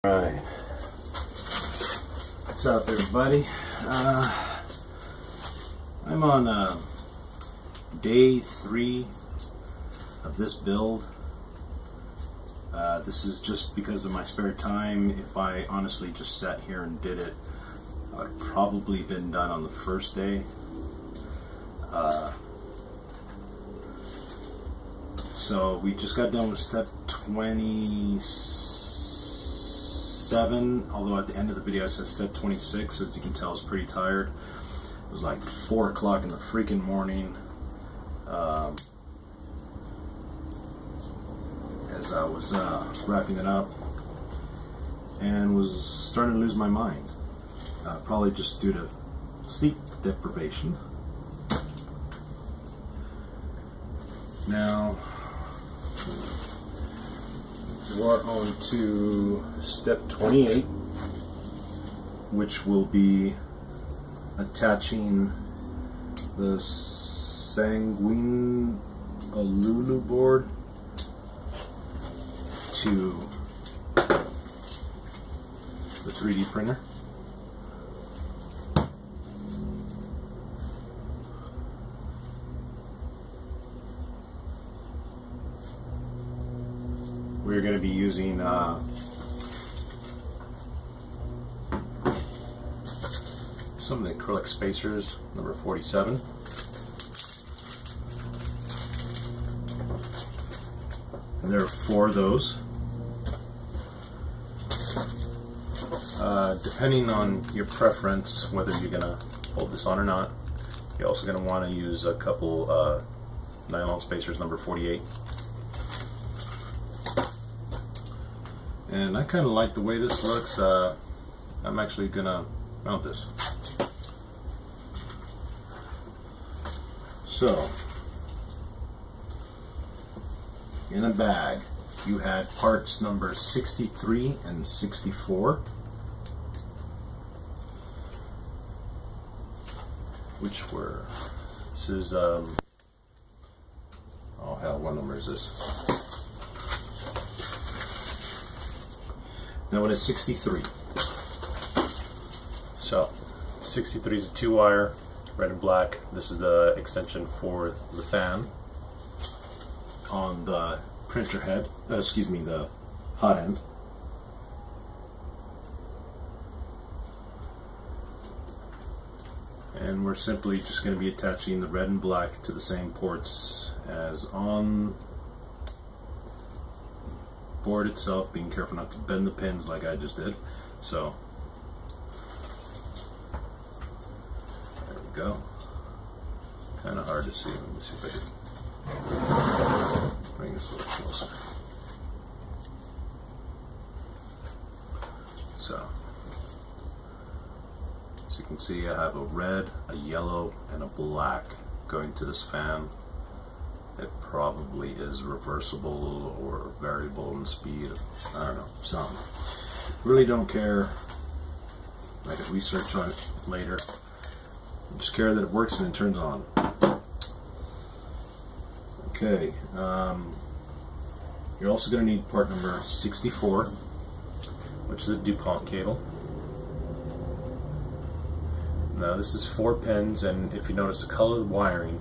Alright, what's up everybody? I'm on day 3 of this build. This is just because of my spare time. If I honestly just sat here and did it, I'd probably been done on the first day. So we just got done with step 27, although at the end of the video it says step 26. As you can tell, I was pretty tired. It was like 4 o'clock in the freaking morning. As I was wrapping it up and was starting to lose my mind. Probably just due to sleep deprivation. Now, we're on to step 28, which will be attaching the Sanguinololu board to the 3D printer. We're going to be using some of the acrylic spacers, number 47. And there are 4 of those. Depending on your preference, whether you're going to hold this on or not, you're also going to want to use a couple nylon spacers, number 48. And I kind of like the way this looks. I'm actually going to mount this. So, in a bag, you had parts number 63 and 64, which were, this is, oh hell, what number is this? That one is 63. So, 63 is a 2-wire, red and black. This is the extension for the fan on the printer head, excuse me, the hot end. And we're simply just going to be attaching the red and black to the same ports as on board itself, being careful not to bend the pins like I just did. So there we go. Kind of hard to see. Let me see if I can bring this a little closer. So as you can see, I have a red, a yellow, and a black going to this fan. It probably is reversible or variable in speed. I don't know, something. Really don't care. I can research on it later. I just care that it works and it turns on. Okay. You're also going to need part number 64, which is a DuPont cable. Now this is 4 pins, and if you notice, the color of the wiring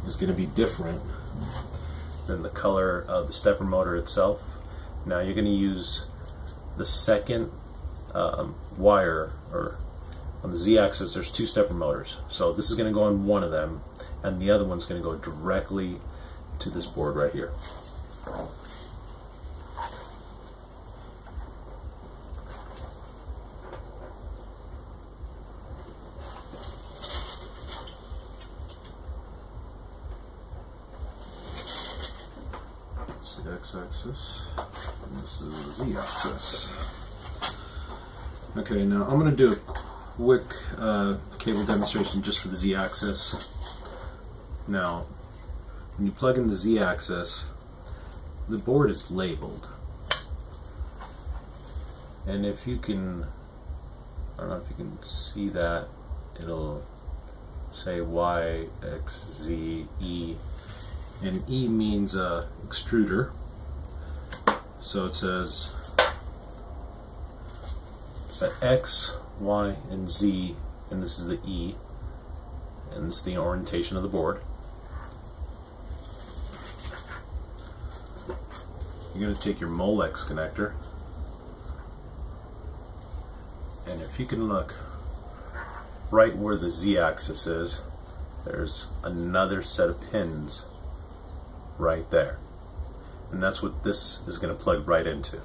is going to be different than the color of the stepper motor itself. Now you're going to use the second wire, or on the Z-axis there's 2 stepper motors. So this is going to go on one of them, and the other one's going to go directly to this board right here. X-axis, and this is the Z-axis. Okay, now I'm going to do a quick cable demonstration just for the Z-axis. Now, when you plug in the Z-axis, the board is labeled, and if you can, I don't know if you can see that, it'll say Y, X, Z, E, and E means extruder. So it says set X, Y, and Z, and this is the E, and this is the orientation of the board. You're going to take your Molex connector, and if you can look right where the Z-axis is, there's another set of pins right there, and that's what this is going to plug right into.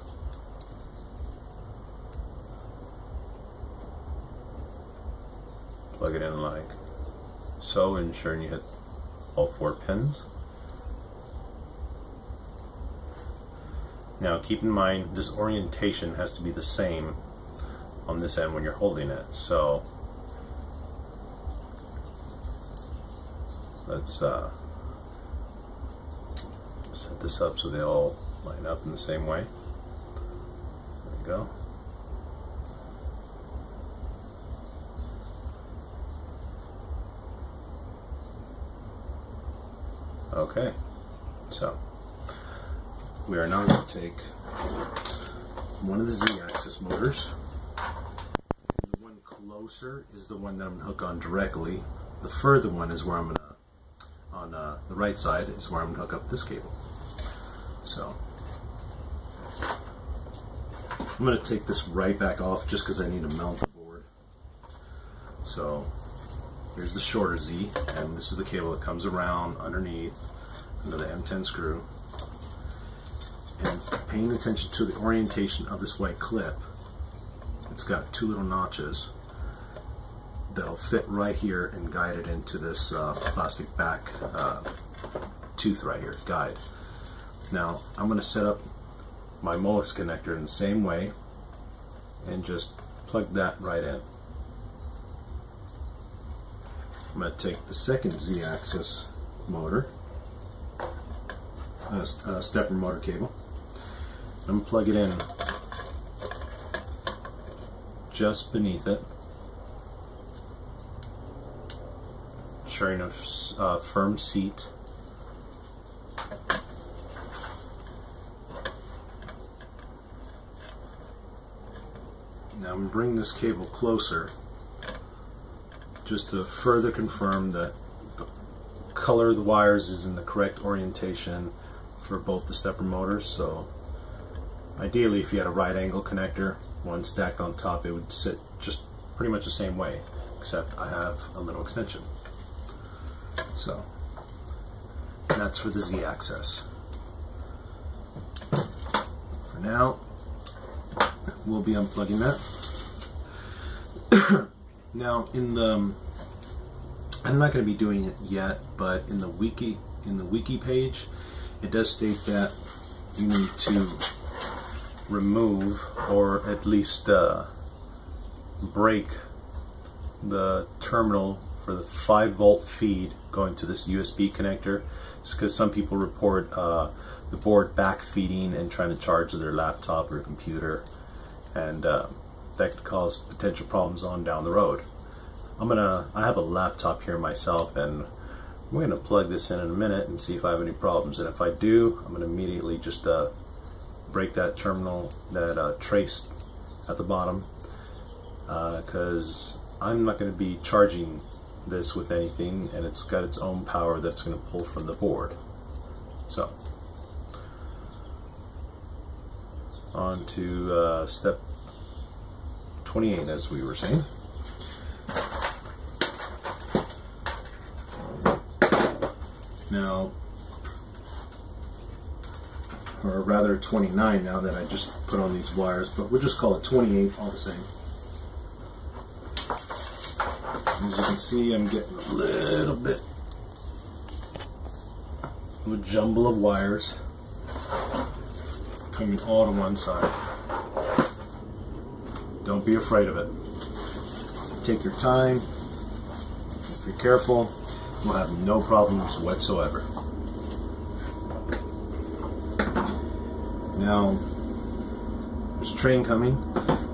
Plug it in like so, ensuring you hit all 4 pins. Now keep in mind, this orientation has to be the same on this end when you're holding it. So let's set this up so they all line up in the same way. There we go. Okay, so we are now going to take one of the Z-axis motors. The one closer is the one that I'm going to hook on directly. The further one is where I'm going to, on the right side, is where I'm going to hook up this cable. So I'm going to take this right back off just because I need to mount the board. So here's the shorter Z, and this is the cable that comes around underneath under the M10 screw. And paying attention to the orientation of this white clip, it's got 2 little notches that'll fit right here and guide it into this plastic back tooth right here, guide. Now I'm going to set up my Molex connector in the same way and just plug that right in. I'm going to take the second Z-axis motor, stepper motor cable. I'm going to plug it in just beneath it, ensuring a firm seat. Now I'm going to bring this cable closer just to further confirm that the color of the wires is in the correct orientation for both the stepper motors. So ideally, if you had a right angle connector, one stacked on top, it would sit just pretty much the same way, except I have a little extension. So that's for the Z-axis. For now, we'll be unplugging that. Now, in the, I'm not going to be doing it yet, but in the wiki page, it does state that you need to remove, or at least break, the terminal for the 5-volt feed going to this USB connector. It's because some people report the board back feeding and trying to charge their laptop or computer, and that could cause potential problems on down the road. I have a laptop here myself, and we're going to plug this in a minute and see if I have any problems. And if I do, I'm going to immediately just break that terminal, that trace at the bottom, because I'm not going to be charging this with anything, and it's got its own power that's going to pull from the board. So on to step 28, as we were saying. Now, or rather 29 now that I just put on these wires, but we'll just call it 28 all the same. As you can see, I'm getting a little bit of a jumble of wires coming all to one side. Don't be afraid of it. Take your time. If you're careful, you'll have no problems whatsoever. Now, there's a train coming,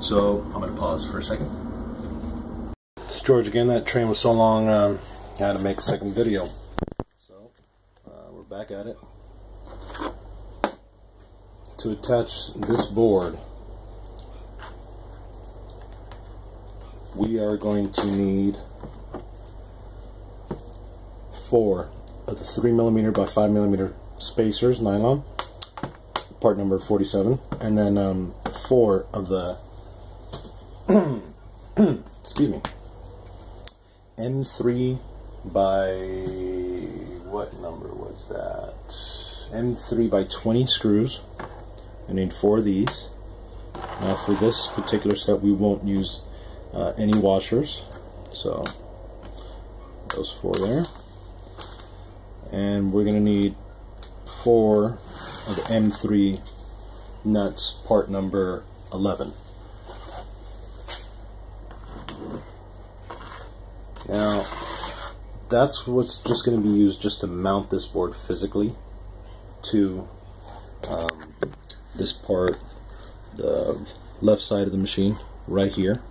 so I'm going to pause for a second. It's George again. That train was so long, I had to make a second video. So, we're back at it. To attach this board we are going to need 4 of the 3mm by 5mm spacers, nylon, part number 47, and then 4 of the excuse me, M3 by, what number was that? M3 by 20 screws. I need 4 of these. Now for this particular set we won't use any washers, so those 4 there. And we're going to need 4 of the M3 nuts, part number 11. Now that's what's just going to be used just to mount this board physically to this part, the left side of the machine right here.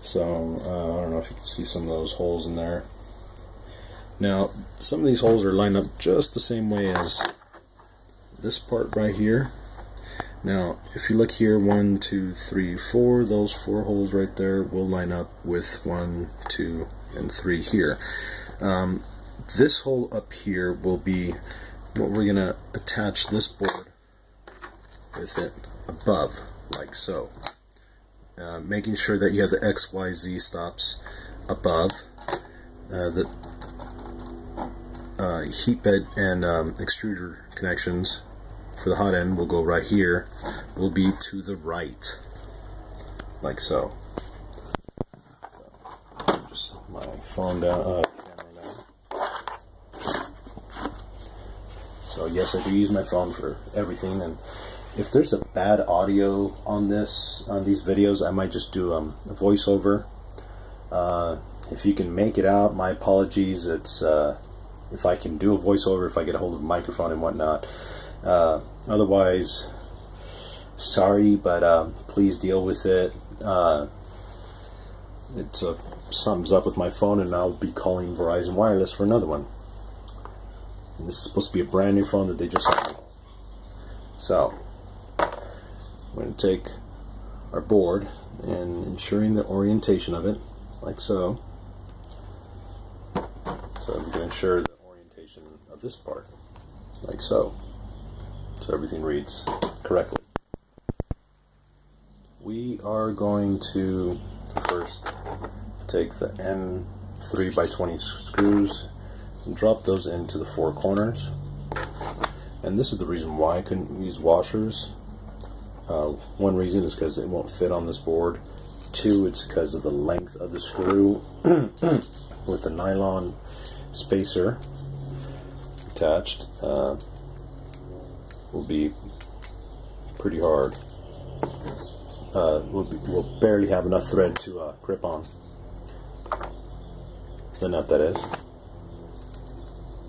So I don't know if you can see some of those holes in there. Now some of these holes are lined up just the same way as this part right here. Now if you look here, 1, 2, 3, 4, those 4 holes right there will line up with 1, 2, and 3 here. This hole up here will be what we're gonna attach this board with it above, like so. Making sure that you have the X, Y, Z stops above. The heat bed and extruder connections for the hot end will go right here, will be to the right, like so. Just my phone down, camera down. So yes, I do use my phone for everything, and if there's a bad audio on these videos, I might just do a voiceover. If you can make it out, my apologies. It's if I can do a voiceover, if I get a hold of a microphone and whatnot. Otherwise, sorry, but please deal with it. It's something's up with my phone, and I'll be calling Verizon Wireless for another one. And this is supposed to be a brand new phone that they just sent me. So we're going to take our board and ensuring the orientation of it, like so. So I'm going to ensure the orientation of this part, like so. So everything reads correctly. We are going to first take the M3 by 20 screws and drop those into the 4 corners. And this is the reason why I couldn't use washers. One reason is because it won't fit on this board. 2, it's because of the length of the screw with the nylon spacer attached. Will be pretty hard. We'll barely have enough thread to grip on the nut, that is.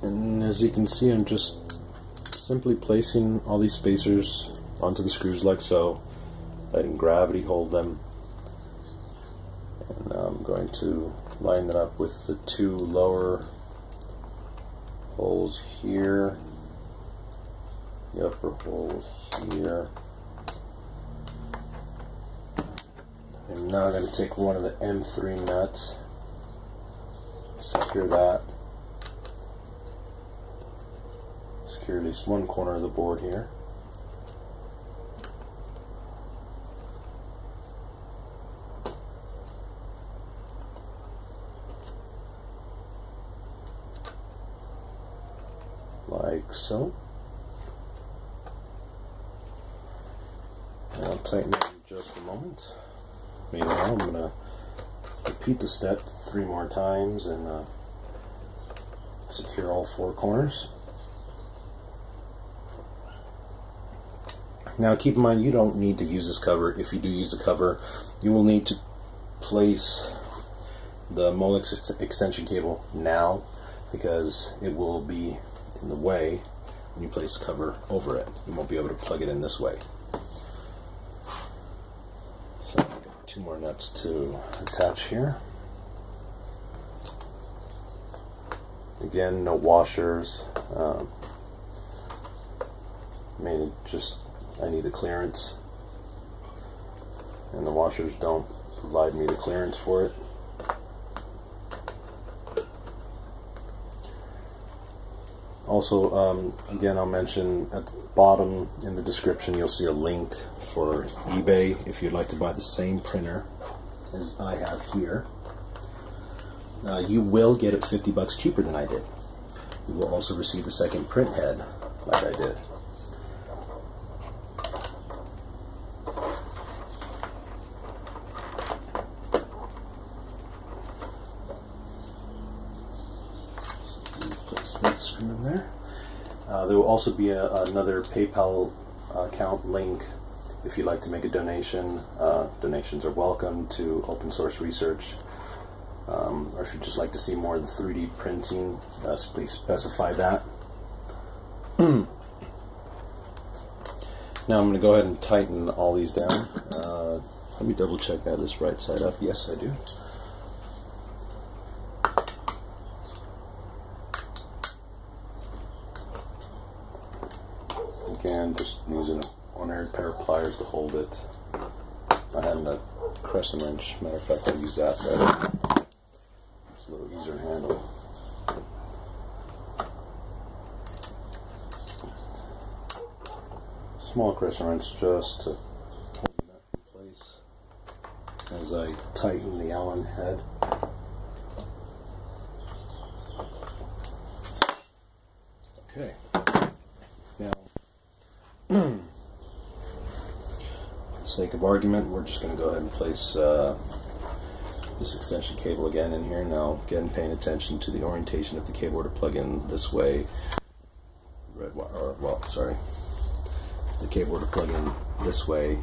And as you can see, I'm just simply placing all these spacers onto the screws like so, letting gravity hold them. And I'm going to line that up with the 2 lower holes here, the upper hole here. I'm now going to take one of the M3 nuts, secure that, secure at least one corner of the board here. Like so. And I'll tighten it in just a moment. Meanwhile, I'm going to repeat the step 3 more times and secure all 4 corners. Now keep in mind, you don't need to use this cover. If you do use the cover, you will need to place the Molex extension cable now, because it will be in the way when you place the cover over it. You won't be able to plug it in this way. So I've got 2 more nuts to attach here. Again, no washers. Mainly just I need the clearance, and the washers don't provide me the clearance for it. Also, again, I'll mention at the bottom in the description you'll see a link for eBay if you'd like to buy the same printer as I have here. You will get it 50 bucks cheaper than I did. You will also receive a second print head like I did. Place that screw in there. There will also be another PayPal account link if you'd like to make a donation. Donations are welcome to open source research. Or if you'd just like to see more of the 3D printing, please specify that. Now I'm going to go ahead and tighten all these down. Let me double check that this right side up. Yes, I do. Again, just using an ordinary pair of pliers to hold it. I had a crescent wrench. Matter of fact, I'll use that better. It's a little easier to handle. Small crescent wrench just to hold that in place as I tighten the Allen head. Okay. Now, for the sake of argument, we're just going to go ahead and place this extension cable again in here. Now, again, paying attention to the orientation of the cable to plug in this way. The cable to plug in this way.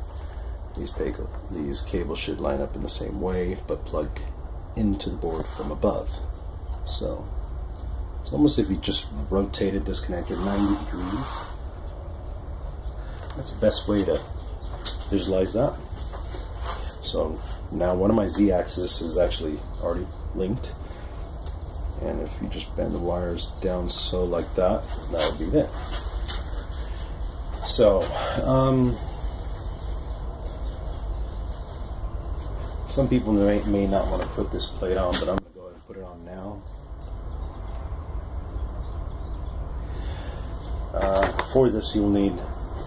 These cables should line up in the same way, but plug into the board from above. So it's almost if you just rotated this connector 90 degrees. That's the best way to visualize that. So now one of my Z-axis is actually already linked, and if you just bend the wires down so like that, that would be it. So some people may not want to put this plate on, but I'm going to go ahead and put it on now. For this you'll need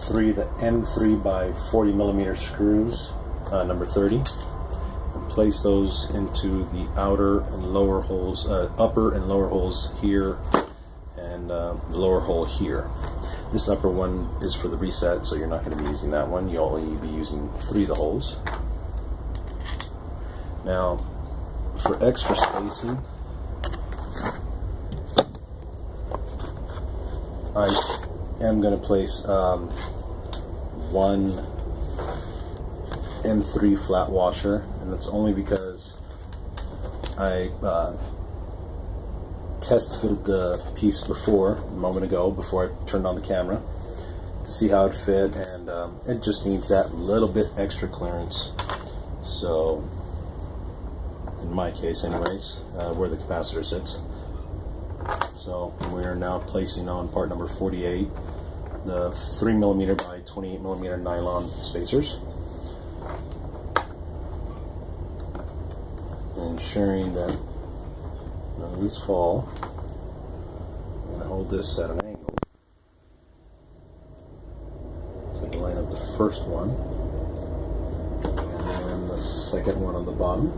the M3 by 40 millimeter screws, number 30, and place those into the outer and lower holes, upper and lower holes here, and the lower hole here. This upper one is for the reset, so you're not going to be using that one. You'll only be using 3 of the holes. Now, for extra spacing, I am going to place one M3 flat washer, and that's only because I test fitted the piece before, a moment ago, before I turned on the camera, to see how it fit, and it just needs that little bit extra clearance. So, in my case anyways, where the capacitor sits. So we're now placing on part number 48 the 3mm by 28mm nylon spacers, and ensuring that none of these fall. I'm going to hold this at an angle so I can line up the first one and then the second one on the bottom.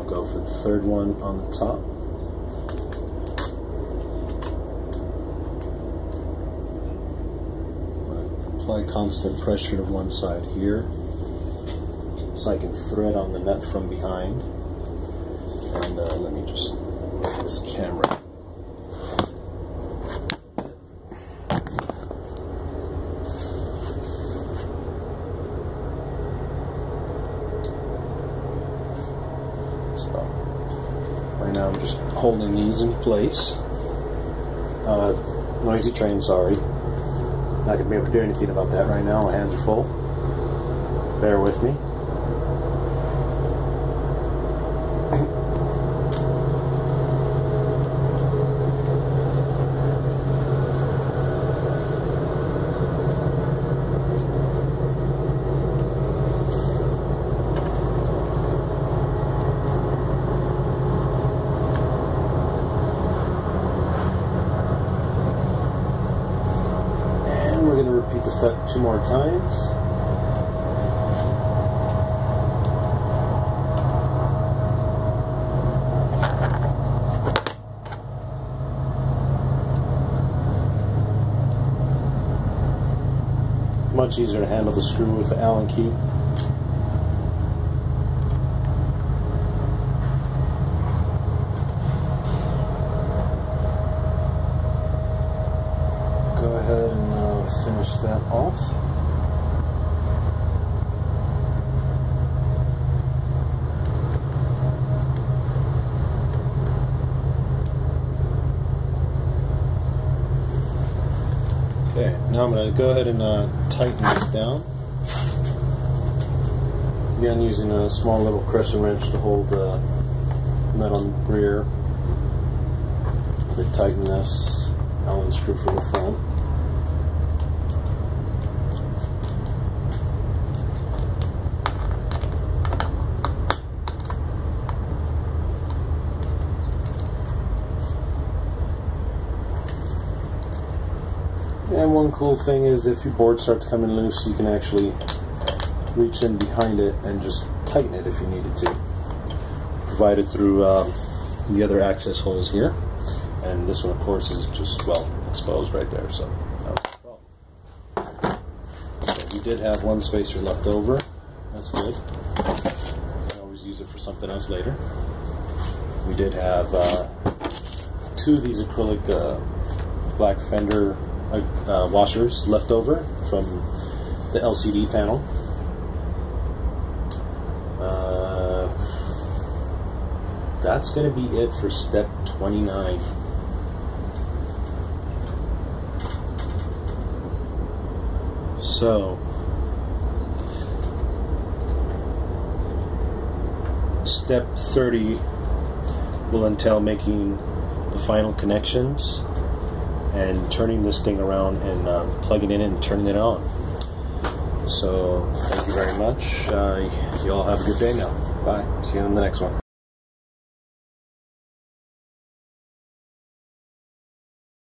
Go for the third one on the top. Apply constant pressure to one side here so I can thread on the nut from behind. And let me just get this camera. Right now I'm just holding these in place. Noisy train, sorry. Not going to be able to do anything about that right now. My hands are full. Bear with me. repeat the step 2 more times. Much easier to handle the screw with the Allen key. Go ahead and finish that off. Okay, now I'm going to go ahead and tighten this down. Again, using a small little crescent wrench to hold the metal rear. To tighten this Allen screw for the front. And one cool thing is if your board starts coming loose, you can actually reach in behind it and just tighten it if you needed to. Provided through the other access holes here. And this one, of course, is just, well, exposed right there, so that was the problem. So we did have one spacer left over. That's good. You can always use it for something else later. We did have 2 of these acrylic black fender washers left over from the LCD panel. That's going to be it for step 29. So, step 30 will entail making the final connections and turning this thing around and plugging it in and turning it on. So, thank you very much. You all have a good day now. Bye. See you in the next one.